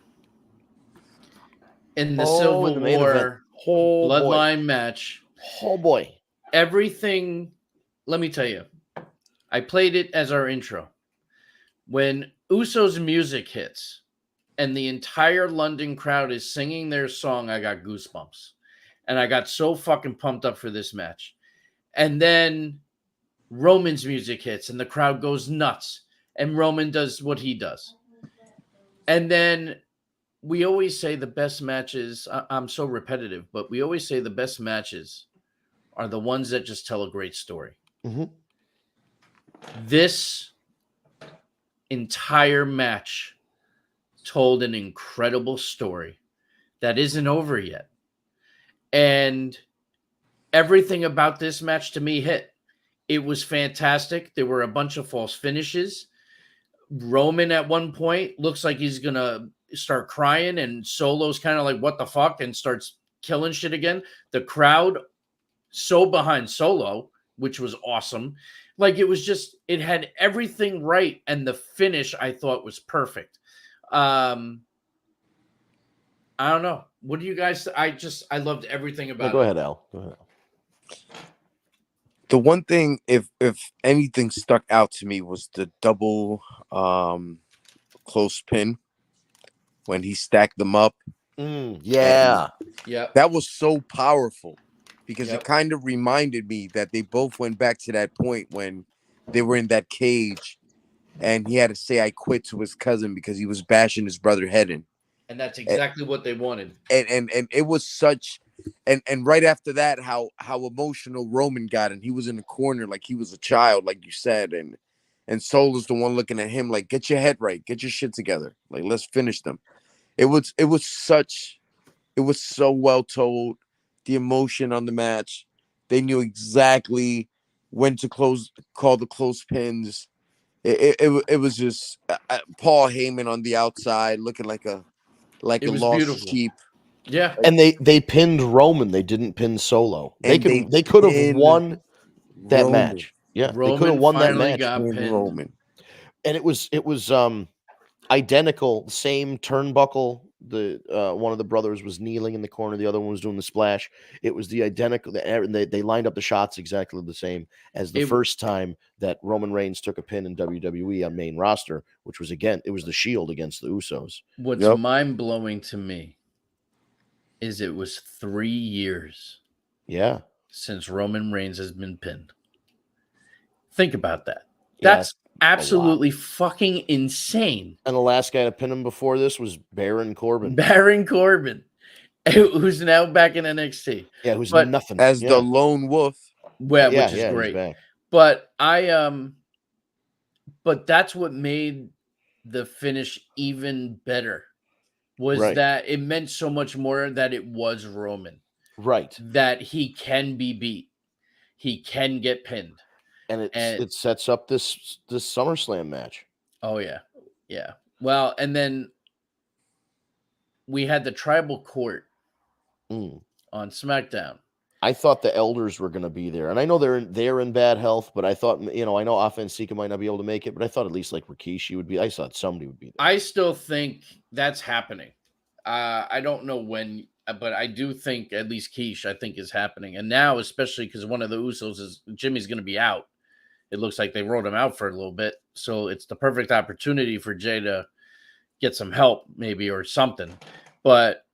In the Civil War Bloodline match. Oh, boy. Everything, let me tell you, I played it as our intro. When Usos music hits and the entire London crowd is singing their song, I got goosebumps. And I got so fucking pumped up for this match. And then Roman's music hits and the crowd goes nuts. And Roman does what he does. And then we always say the best matches, I'm so repetitive, but we always say the best matches are the ones that just tell a great story. Mm-hmm. This entire match told an incredible story that isn't over yet. And everything about this match to me hit. It was fantastic. There were a bunch of false finishes. Roman at one point looks like he's going to start crying, and Solo's kind of like, what the fuck, and starts killing shit again. The crowd so behind Solo, which was awesome. Like, it was just, it had everything right, and the finish I thought was perfect. I don't know. What do you guys? I loved everything about it. Go ahead, Al. Go ahead. The one thing, if anything stuck out to me, was the double close pin when he stacked them up. Yeah. That was so powerful because it kind of reminded me that they both went back to that point when they were in that cage and he had to say I quit to his cousin because he was bashing his brother head in. And that's exactly what they wanted. And it was such, and right after that, how emotional Roman got, and he was in the corner like he was a child, like you said, and Solo's the one looking at him like, get your head right, get your shit together, like let's finish them. It was so well told. The emotion on the match, they knew exactly when to call the close pins. It was just Paul Heyman on the outside looking like a lost sheep. Yeah, and they pinned Roman. They didn't pin Solo. They could have won that match. Yeah, Roman they could have won that finally match. got pinned. Roman. And it was identical, same turnbuckle. The one of the brothers was kneeling in the corner, the other one was doing the splash. It was the identical. They lined up the shots exactly the same as the first time that Roman Reigns took a pin in WWE on main roster, which was it was the Shield against the Usos. What's mind blowing to me is it was 3 years, since Roman Reigns has been pinned. Think about that. That's absolutely fucking insane. And the last guy to pin him before this was Baron Corbin. Baron Corbin, who's now back in NXT. Yeah, who's nothing as the lone wolf. Well, which is great. But but that's what made the finish even better. Was that it meant so much more that it was Roman. Right. That he can be beat. He can get pinned. And it sets up this SummerSlam match. Oh, yeah. Yeah. Well, and then we had the Tribal Court on SmackDown. I thought the elders were going to be there. And I know they're in bad health, but I thought, I know Offensica might not be able to make it, but I thought at least like Rikishi would be. I thought somebody would be there. I still think that's happening. I don't know when, but I do think at least Keish, I think, is happening. And now, especially because one of the Usos is Jimmy's going to be out. It looks like they wrote him out for a little bit. So it's the perfect opportunity for Jay to get some help, maybe, or something. But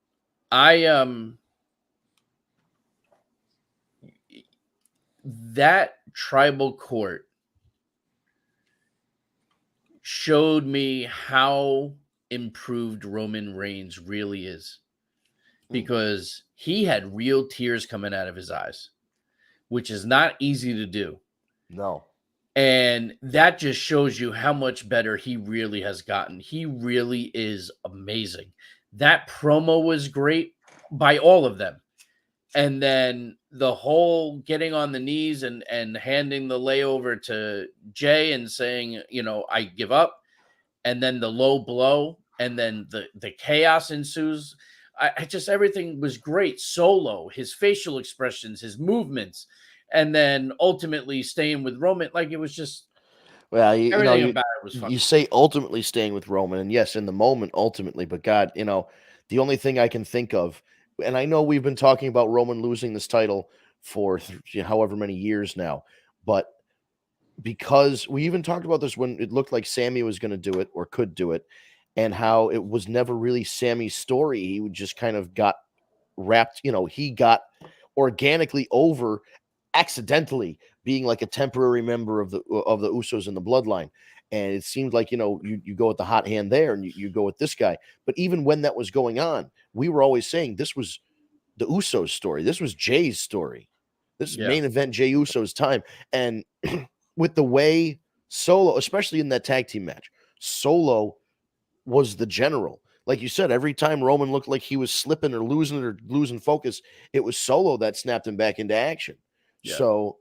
that Tribal Court showed me how improved Roman Reigns really is, because he had real tears coming out of his eyes, which is not easy to do. No. And that just shows you how much better he really has gotten. He really is amazing. That promo was great by all of them. And then the whole getting on the knees and handing the layover to Jay and saying, you know, I give up, and then the low blow, and then the chaos ensues. I just, everything was great. Solo, his facial expressions, his movements, and then ultimately staying with Roman. Like, it was just, well, everything about it was you fun. say ultimately staying with Roman, and yes, in the moment, ultimately, but God, you know, the only thing I can think of, and I know we've been talking about Roman losing this title for however many years now, but because we even talked about this when it looked like Sammy was going to do it or could do it, and how it was never really Sammy's story. He just kind of got wrapped, you know, he got organically over accidentally being like a temporary member of the Usos in the bloodline. And it seemed like, you know, you go with the hot hand there and you go with this guy. But even when that was going on, we were always saying this was the Usos story. This was Jay's story. This is main event Jay Uso's time. And with the way Solo, especially in that tag team match, Solo was the general. Like you said, every time Roman looked like he was slipping or losing focus, it was Solo that snapped him back into action. Yeah. So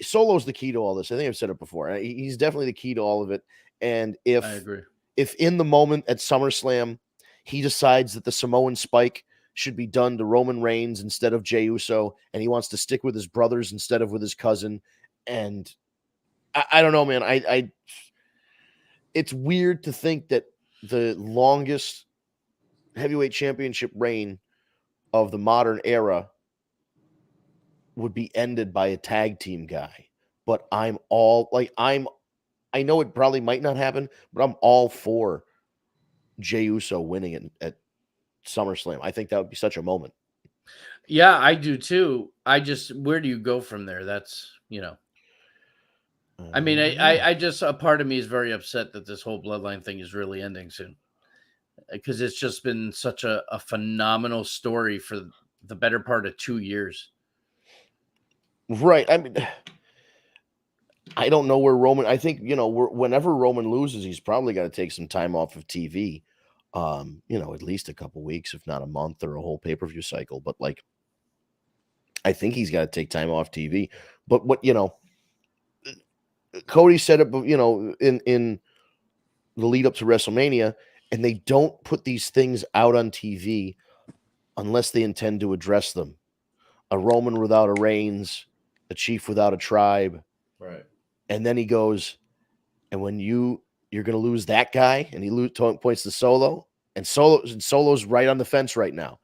Solo's the key to all this. I think I've said it before. He's definitely the key to all of it. And I agree. if in the moment at SummerSlam he decides that the Samoan Spike should be done to Roman Reigns instead of Jey Uso, and he wants to stick with his brothers instead of with his cousin, and I don't know, man. It's weird to think that the longest heavyweight championship reign of the modern era would be ended by a tag team guy. But I know it probably might not happen, but I'm all for Jey Uso winning at SummerSlam. I think that would be such a moment. Yeah, I do too. Where do you go from there? That's, you know, I mean, I just, a part of me is very upset that this whole bloodline thing is really ending soon, because it's just been such a phenomenal story for the better part of 2 years. Right. I mean, I don't know where Roman, I think, you know, whenever Roman loses, he's probably got to take some time off of TV. You know, at least a couple weeks, if not a month or a whole pay-per-view cycle. But like, I think he's got to take time off TV. But what, you know, Cody said it, you know, in the lead up to WrestleMania, and they don't put these things out on TV unless they intend to address them. A Roman without a Reigns, a chief without a tribe. Right. And then he goes, and when you're going to lose that guy, and he points to Solo, and Solo's right on the fence right now.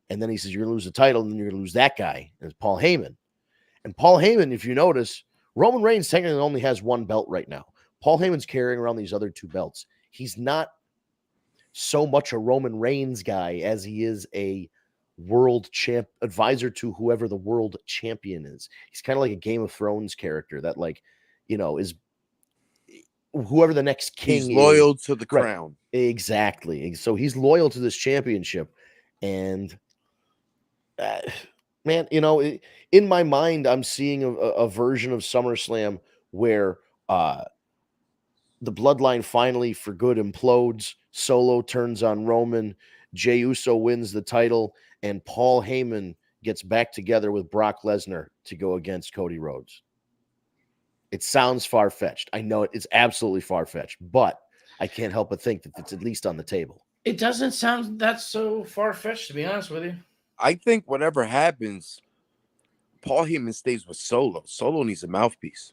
And then he says, you're going to lose the title, and then you're going to lose that guy. And it's Paul Heyman. And Paul Heyman, if you notice, Roman Reigns technically only has one belt right now. Paul Heyman's carrying around these other two belts. He's not so much a Roman Reigns guy as he is a world champ advisor to whoever the world champion is. He's kind of like a Game of Thrones character that, like, you know, is whoever the next king is. He's loyal to the crown. Right. Exactly. So he's loyal to this championship. And man, you know, in my mind, I'm seeing a version of SummerSlam where the bloodline finally for good implodes. Solo turns on Roman. Jey Uso wins the title, and Paul Heyman gets back together with Brock Lesnar to go against Cody Rhodes. It sounds far-fetched. I know it's absolutely far-fetched, but I can't help but think that it's at least on the table. It doesn't sound that so far-fetched, to be honest with you. I think whatever happens, Paul Heyman stays with Solo. Solo needs a mouthpiece.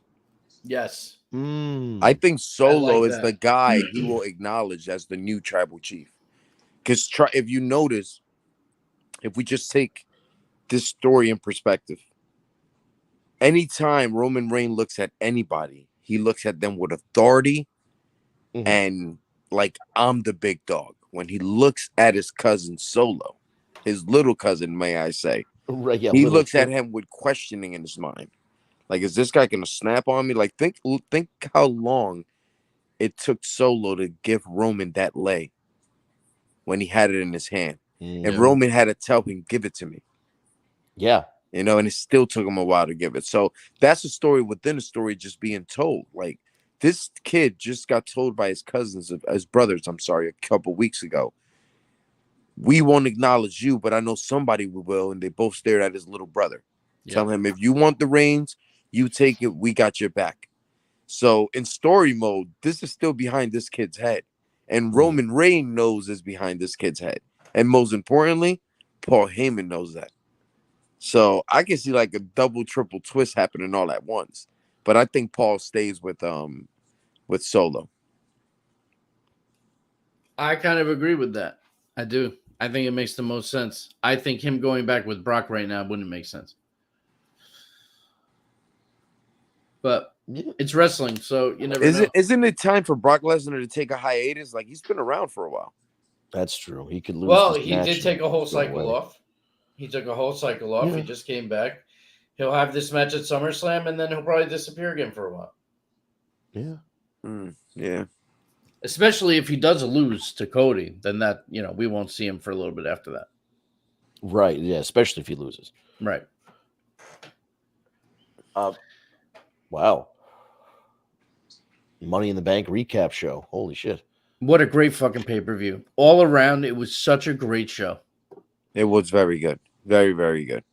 Yes. I think Solo is the guy he will acknowledge as the new tribal chief. Because if you notice, if we just take this story in perspective, anytime Roman Reigns looks at anybody, he looks at them with authority and like, I'm the big dog. When he looks at his cousin Solo, his little cousin, may I say, right, yeah, he looks at him with questioning in his mind. Like, is this guy gonna snap on me? Like, think how long it took Solo to give Roman that lay when he had it in his hand. And Roman had to tell him, give it to me. Yeah. You know, and it still took him a while to give it. So that's a story within a story just being told. Like, this kid just got told by his brothers, a couple weeks ago. We won't acknowledge you, but I know somebody will, and they both stared at his little brother. Tell him, if you want the reins, you take it. We got your back. So in story mode, this is still behind this kid's head. And Roman Reigns knows is behind this kid's head. And most importantly, Paul Heyman knows that. So I can see like a double, triple twist happening all at once. But I think Paul stays with Solo. I kind of agree with that. I do. I think it makes the most sense. I think him going back with Brock right now wouldn't make sense. But it's wrestling, so you never know. Isn't it time for Brock Lesnar to take a hiatus? Like, he's been around for a while. That's true. He could lose. Well, he did take a whole cycle off. He took a whole cycle off. Yeah. He just came back. He'll have this match at SummerSlam, and then he'll probably disappear again for a while. Yeah. Yeah. Especially if he does lose to Cody, then that, we won't see him for a little bit after that. Right. Yeah. Especially if he loses. Right. Wow. Money in the Bank recap show. Holy shit. What a great fucking pay-per-view. All around, it was such a great show. It was very good. Very, very good.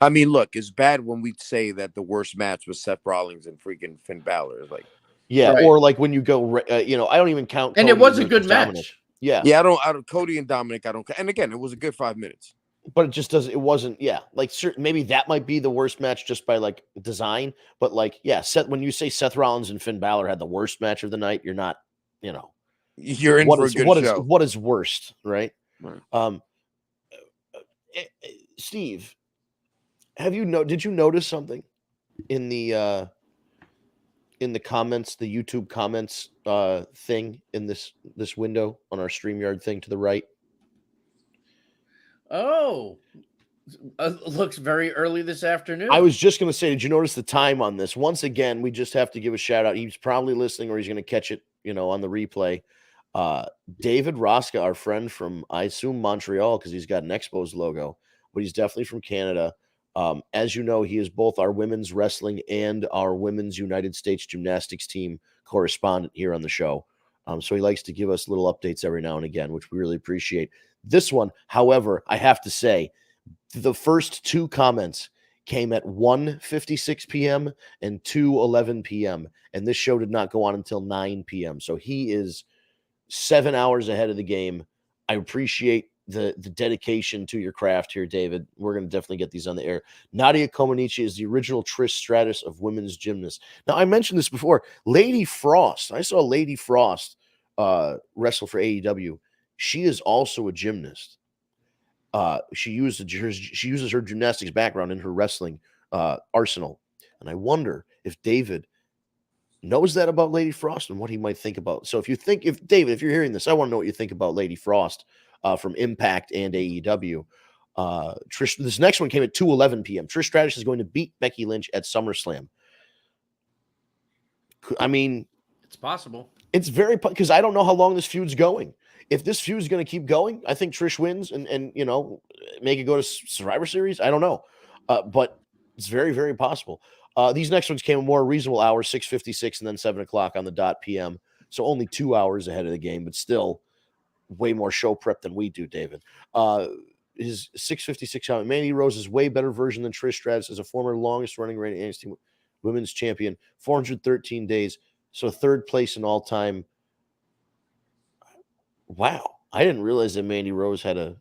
I mean, look, it's bad when we say that the worst match was Seth Rollins and freaking Finn Balor. Like, yeah, right. Or like when you go, I don't even count. And Cody it was a good Dominic. match. Yeah. Yeah, I don't. Cody and Dominic, I don't. And again, it was a good 5 minutes. But it just doesn't. It wasn't. Yeah, like maybe that might be the worst match just by like design. But like, yeah, when you say Seth Rollins and Finn Balor had the worst match of the night, you're not. You're in for a good show. What is worst, right? Right. Steve, did you notice something in the comments, the YouTube comments thing in this window on our StreamYard thing to the right? Oh, looks very early this afternoon. I was just going to say, did you notice the time on this? Once again, we just have to give a shout out. He's probably listening or he's going to catch it, on the replay. David Rosca, our friend from, I assume, Montreal, because he's got an Expos logo, but he's definitely from Canada. As you know, he is both our women's wrestling and our women's United States gymnastics team correspondent here on the show. So he likes to give us little updates every now and again, which we really appreciate. This one, however, I have to say, the first two comments came at 1:56 p.m. and 2:11 p.m. And this show did not go on until 9 p.m. So he is 7 hours ahead of the game. I appreciate the dedication to your craft here, David. We're going to definitely get these on the air. Nadia Comaneci is the original Trish Stratus of women's gymnasts. Now, I mentioned this before. Lady Frost. I saw Lady Frost wrestle for AEW. She is also a gymnast. She uses her gymnastics background in her wrestling arsenal. And I wonder if David knows that about Lady Frost and what he might think about. So David, if you're hearing this, I want to know what you think about Lady Frost from Impact and AEW. Trish, this next one came at 2:11 p.m. Trish Stratus is going to beat Becky Lynch at SummerSlam. I mean, it's possible. It's very, because I don't know how long this feud's going. If this feud is going to keep going, I think Trish wins and make it go to Survivor Series. I don't know, but it's very, very possible. These next ones came a more reasonable hour, 6:56 and then 7 o'clock on the dot p.m. So only 2 hours ahead of the game, but still way more show prep than we do, David. His 6:56 comment, Mandy Rose is way better version than Trish Stratus as a former longest running reigning NXT women's champion, 413 days. So third place in all time. Wow. I didn't realize that Mandy Rose had a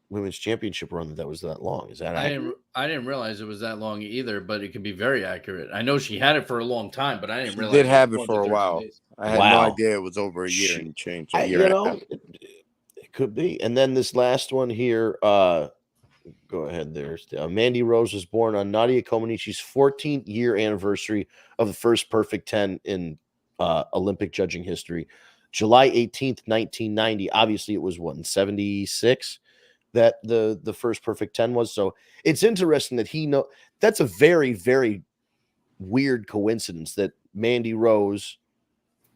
women's championship run that was that long. Is that accurate? I didn't realize it was that long either, but it could be very accurate. I know she had it for a long time, but I didn't realize she did have it for a while. Days. I had no idea it was over a year and change. It could be. And then this last one here, go ahead there. Mandy Rose was born on Nadia Comaneci's 14th year anniversary of the first Perfect 10 in Olympic judging history. July 18th, 1990. Obviously, it was in 76 that the first Perfect 10 was. So it's interesting that that's a very, very weird coincidence that Mandy Rose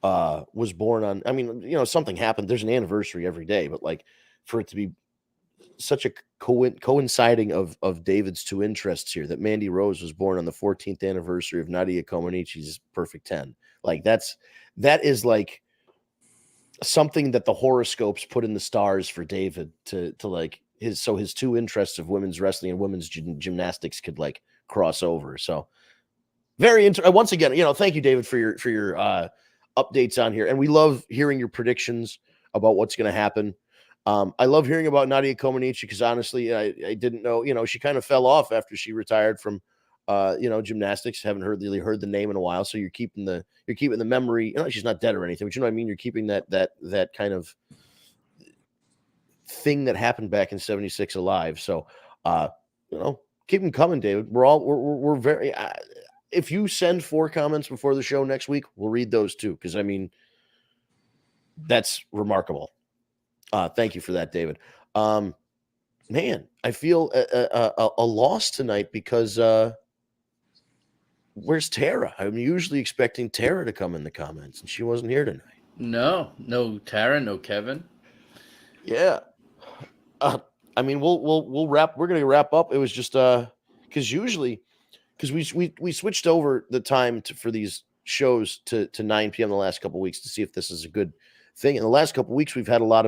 was born on. I mean, something happened. There's an anniversary every day, but like for it to be such a coinciding of David's two interests here, that Mandy Rose was born on the 14th anniversary of Nadia Comaneci's Perfect 10. Like that is like something that the horoscopes put in the stars for David to like his two interests of women's wrestling and women's gymnastics could like cross over. So very once again, thank you, David, for your updates on here. And we love hearing your predictions about what's going to happen. I love hearing about Nadia Comaneci because honestly, I didn't know, she kind of fell off after she retired from, gymnastics. Haven't really heard the name in a while. So you're keeping the memory, she's not dead or anything, but you know what I mean? You're keeping that kind of thing that happened back in 76 alive. So, keep them coming, David. We're very, if you send 4 comments before the show next week, we'll read those too. Cause I mean, that's remarkable. Thank you for that, David. Man, I feel a loss tonight because where's Tara? I'm usually expecting Tara to come in the comments, and she wasn't here tonight. No Tara, no Kevin. Yeah. I mean, we'll wrap. We're gonna wrap up. It was just because we switched over the time for these shows to 9 p.m. the last couple of weeks to see if this is a good thing. In the last couple of weeks, we've had a lot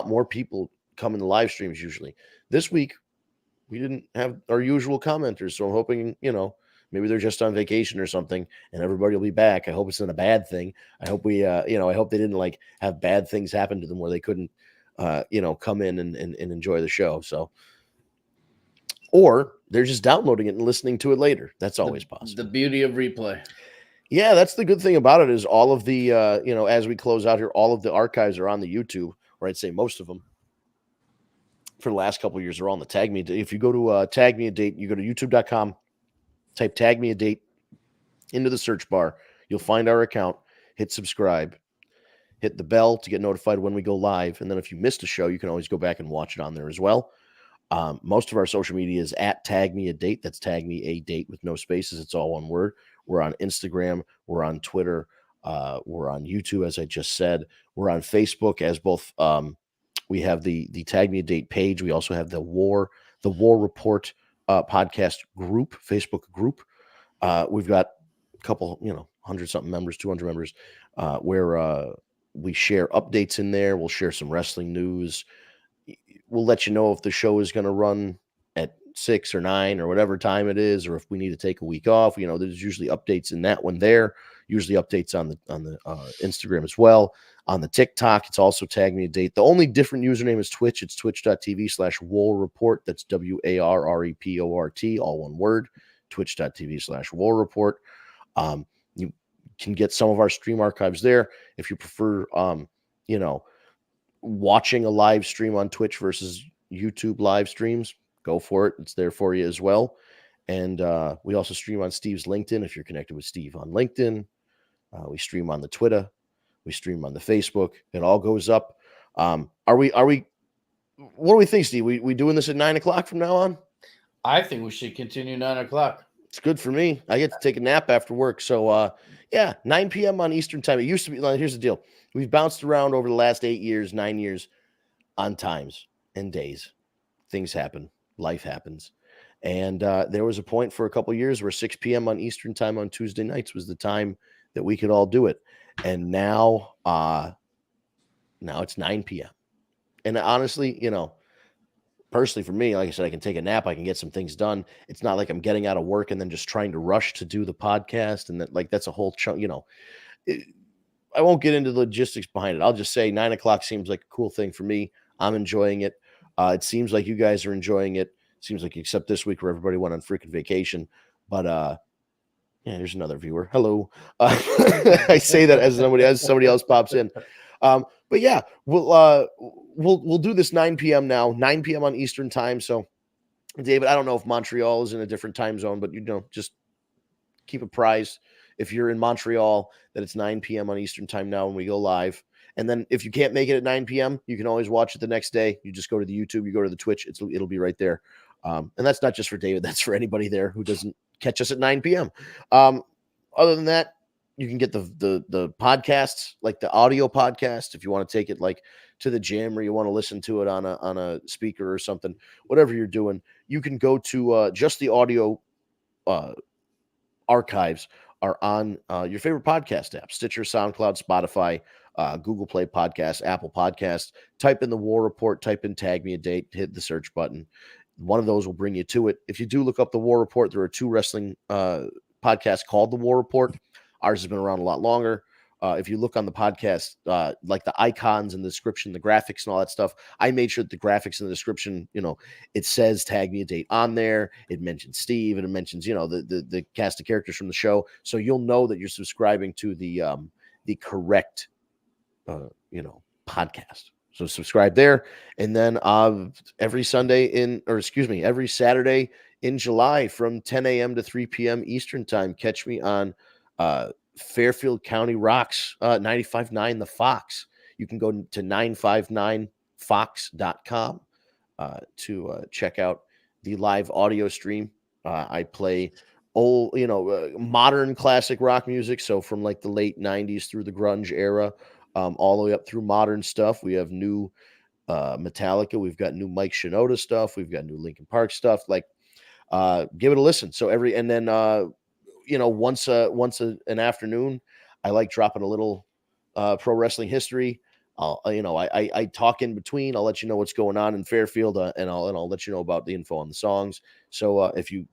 more people come in the live streams. Usually, this week we didn't have our usual commenters, so I'm hoping maybe they're just on vacation or something, and everybody will be back. I hope it's not a bad thing. I hope I hope they didn't like have bad things happen to them where they couldn't come in and enjoy the show. So, or they're just downloading it and listening to it later. That's always possible. The beauty of replay. Yeah, that's the good thing about it is all of the, as we close out here, all of the archives are on the YouTube, or I'd say most of them for the last couple of years are on the Tag Me. If you go to Tag Me a Date, you go to youtube.com, type Tag Me a Date into the search bar. You'll find our account, hit subscribe, hit the bell to get notified when we go live. And then if you missed a show, you can always go back and watch it on there as well. Most of our social media is at Tag Me a Date. That's Tag Me a Date with no spaces. It's all one word. We're on Instagram. We're on Twitter. We're on YouTube, as I just said. We're on Facebook as both. We have the Tag Me a Date page. We also have the War Report podcast group, Facebook group. We've got a couple, 100-something members, 200 members, where we share updates in there. We'll share some wrestling news. We'll let you know if the show is going to run at 6 or 9 or whatever time it is, or if we need to take a week off. There's usually updates in that one there. Usually updates on the Instagram as well. On the TikTok, it's also Tag Me a Date. The only different username is Twitch. It's twitch.tv/WarReport. That's WARREPORT, all one word. Twitch.tv/WarReport. You can get some of our stream archives there. If you prefer, watching a live stream on Twitch versus YouTube live streams, go for it. It's there for you as well. And we also stream on Steve's LinkedIn. If you're connected with Steve on LinkedIn, we stream on the Twitter, we stream on the Facebook. It all goes up. What do we think, Steve? We doing this at 9:00 from now on? I think we should continue 9:00. It's good for me. I get to take a nap after work. So 9 p.m. on Eastern time. It used to be. Here's the deal. We've bounced around over the last 8 years, 9 years on times and days. Things happen. Life happens. And there was a point for a couple of years where 6 p.m. on Eastern time on Tuesday nights was the time that we could all do it. And now it's 9 p.m. And honestly, personally for me, like I said, I can take a nap. I can get some things done. It's not like I'm getting out of work and then just trying to rush to do the podcast. And that's a whole chunk, I won't get into the logistics behind it. I'll just say 9:00 seems like a cool thing for me. I'm enjoying it. It seems like you guys are enjoying it. Seems like except this week where everybody went on freaking vacation. But here's another viewer. Hello. I say that as somebody else pops in. But yeah, we'll do this 9 p.m. now, 9 p.m. on Eastern time. So, David, I don't know if Montreal is in a different time zone, but just keep apprised if you're in Montreal that it's 9 p.m. on Eastern time now when we go live. And then if you can't make it at 9 p.m., you can always watch it the next day. You just go to the YouTube, you go to the Twitch, it'll be right there. And that's not just for David, that's for anybody there who doesn't catch us at 9 p.m. Other than that, you can get the podcasts, like the audio podcast, if you want to take it like to the gym or you want to listen to it on a speaker or something, whatever you're doing, you can go to just the audio archives are on your favorite podcast app, Stitcher, SoundCloud, Spotify, Google Play Podcasts, Apple Podcasts. Type in the War Report, type in Tag Me a Date, hit the search button. One of those will bring you to it. If you do look up the War Report, there are 2 wrestling podcasts called the War Report. Ours has been around a lot longer. If you look on the podcast, like the icons and the description, the graphics and all that stuff, I made sure that the graphics and the description, it says Tag Me a Date on there. It mentions Steve and it mentions, the cast of characters from the show. So you'll know that you're subscribing to the correct, podcast. So subscribe there. And then every Saturday in July from 10 a.m. to 3 p.m. Eastern time, catch me on Fairfield County Rocks 95.9 The Fox. You can go to 959fox.com to check out the live audio stream. I play old, modern classic rock music. So from like the late 90s through the grunge era, all the way up through modern stuff. We have new Metallica. We've got new Mike Shinoda stuff. We've got new Linkin Park stuff. Like, give it a listen. So once an afternoon, I like dropping a little pro wrestling history. I talk in between. I'll let you know what's going on in Fairfield, and I'll let you know about the info on the songs. So if you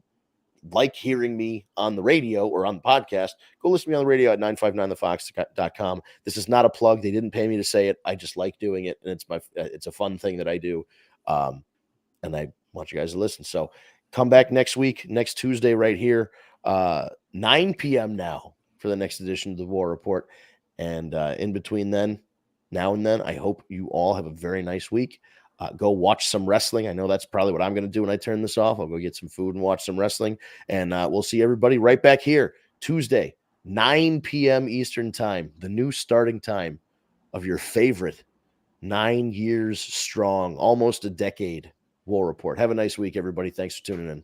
like hearing me on the radio or on the podcast, go listen to me on the radio at 959thefox.com. This is not a plug. They didn't pay me to say it. I just like doing it, and it's a fun thing that I do, and I want you guys to listen. So come back next week, next Tuesday, right here, 9 p.m. now for the next edition of the War Report. And in between now and then, I hope you all have a very nice week. Go watch some wrestling. I know that's probably what I'm going to do when I turn this off. I'll go get some food and watch some wrestling. And we'll see everybody right back here Tuesday, 9 p.m. Eastern time, the new starting time of your favorite 9 years strong, almost a decade War Report. Have a nice week, everybody. Thanks for tuning in.